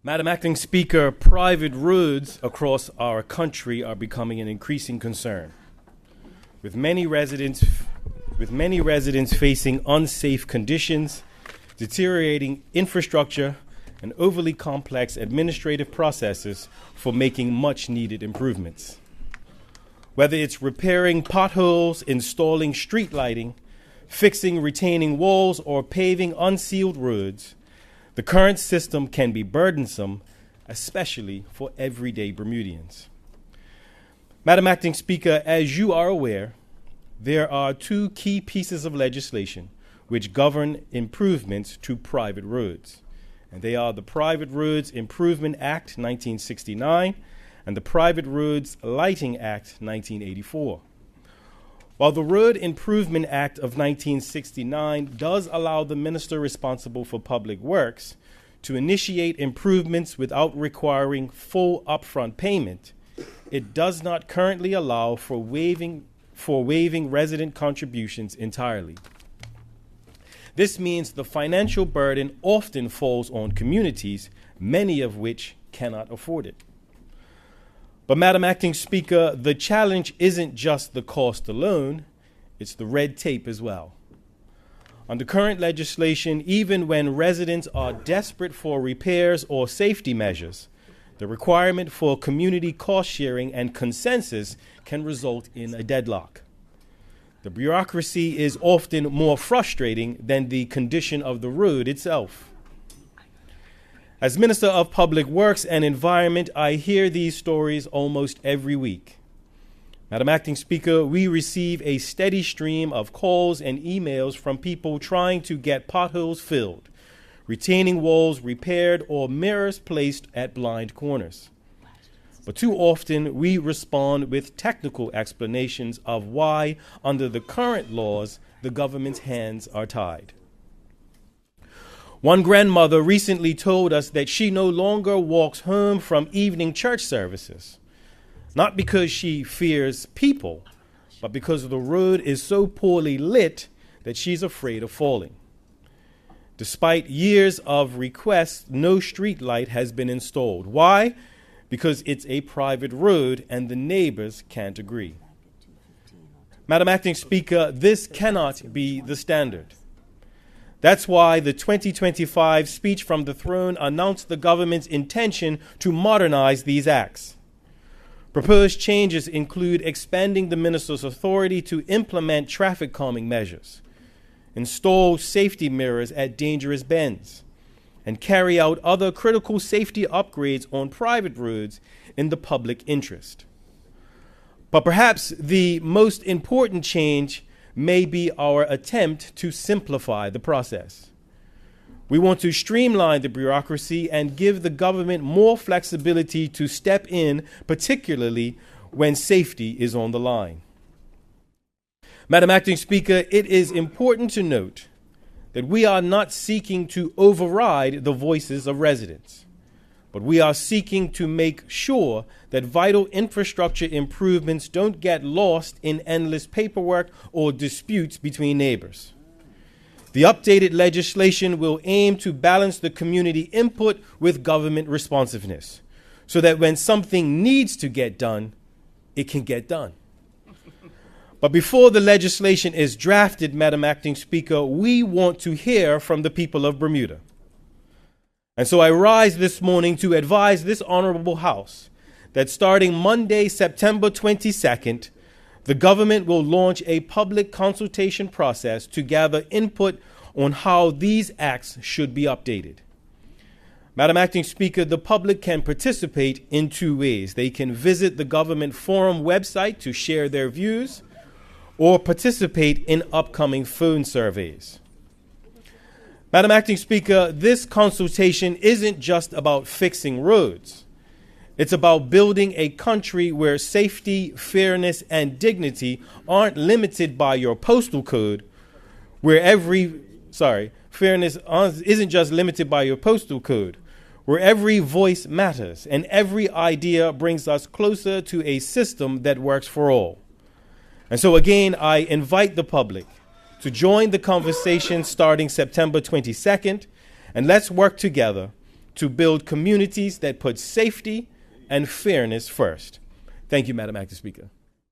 Madam Acting Speaker, private roads across our country are becoming an increasing concern, with many residents facing unsafe conditions, deteriorating infrastructure, and overly complex administrative processes for making much-needed improvements. Whether it's repairing potholes, installing street lighting, fixing retaining walls, or paving unsealed roads, the current system can be burdensome, especially for everyday Bermudians. Madam Acting Speaker, as you are aware, there are two key pieces of legislation which govern improvements to private roads. And they are the Private Roads Improvement Act 1969 and the Private Roads Lighting Act 1984. While the Road Improvement Act of 1969 does allow the minister responsible for public works to initiate improvements without requiring full upfront payment, it does not currently allow for waiving resident contributions entirely. This means the financial burden often falls on communities, many of which cannot afford it. But Madam Acting Speaker, the challenge isn't just the cost alone, it's the red tape as well. Under current legislation, even when residents are desperate for repairs or safety measures, the requirement for community cost sharing and consensus can result in a deadlock. The bureaucracy is often more frustrating than the condition of the road itself. As Minister of Public Works and Environment, I hear these stories almost every week. Madam Acting Speaker, we receive a steady stream of calls and emails from people trying to get potholes filled, retaining walls repaired, or mirrors placed at blind corners. But too often, we respond with technical explanations of why, under the current laws, the government's hands are tied. One grandmother recently told us that she no longer walks home from evening church services, not because she fears people, but because the road is so poorly lit that she's afraid of falling. Despite years of requests, no street light has been installed. Why? Because it's a private road and the neighbors can't agree. Madam Acting Speaker, this cannot be the standard. That's why the 2025 speech from the throne announced the government's intention to modernize these acts. Proposed changes include expanding the minister's authority to implement traffic calming measures, install safety mirrors at dangerous bends, and carry out other critical safety upgrades on private roads in the public interest. But perhaps the most important change may be our attempt to simplify the process. We want to streamline the bureaucracy and give the government more flexibility to step in, particularly when safety is on the line. Madam Acting Speaker, it is important to note that we are not seeking to override the voices of residents, but we are seeking to make sure that vital infrastructure improvements don't get lost in endless paperwork or disputes between neighbors. The updated legislation will aim to balance the community input with government responsiveness, so that when something needs to get done, it can get done. But before the legislation is drafted, Madam Acting Speaker, we want to hear from the people of Bermuda. And so I rise this morning to advise this honorable House that starting Monday, September 22nd, the government will launch a public consultation process to gather input on how these acts should be updated. Madam Acting Speaker, the public can participate in two ways. They can visit the government forum website to share their views, or participate in upcoming phone surveys. Madam Acting Speaker, this consultation isn't just about fixing roads. It's about building a country where safety, fairness, and dignity aren't limited by your postal code, fairness isn't just limited by your postal code, where every voice matters and every idea brings us closer to a system that works for all. And so again, I invite the public to join the conversation starting September 22nd, and let's work together to build communities that put safety and fairness first. Thank you, Madam Acting Speaker.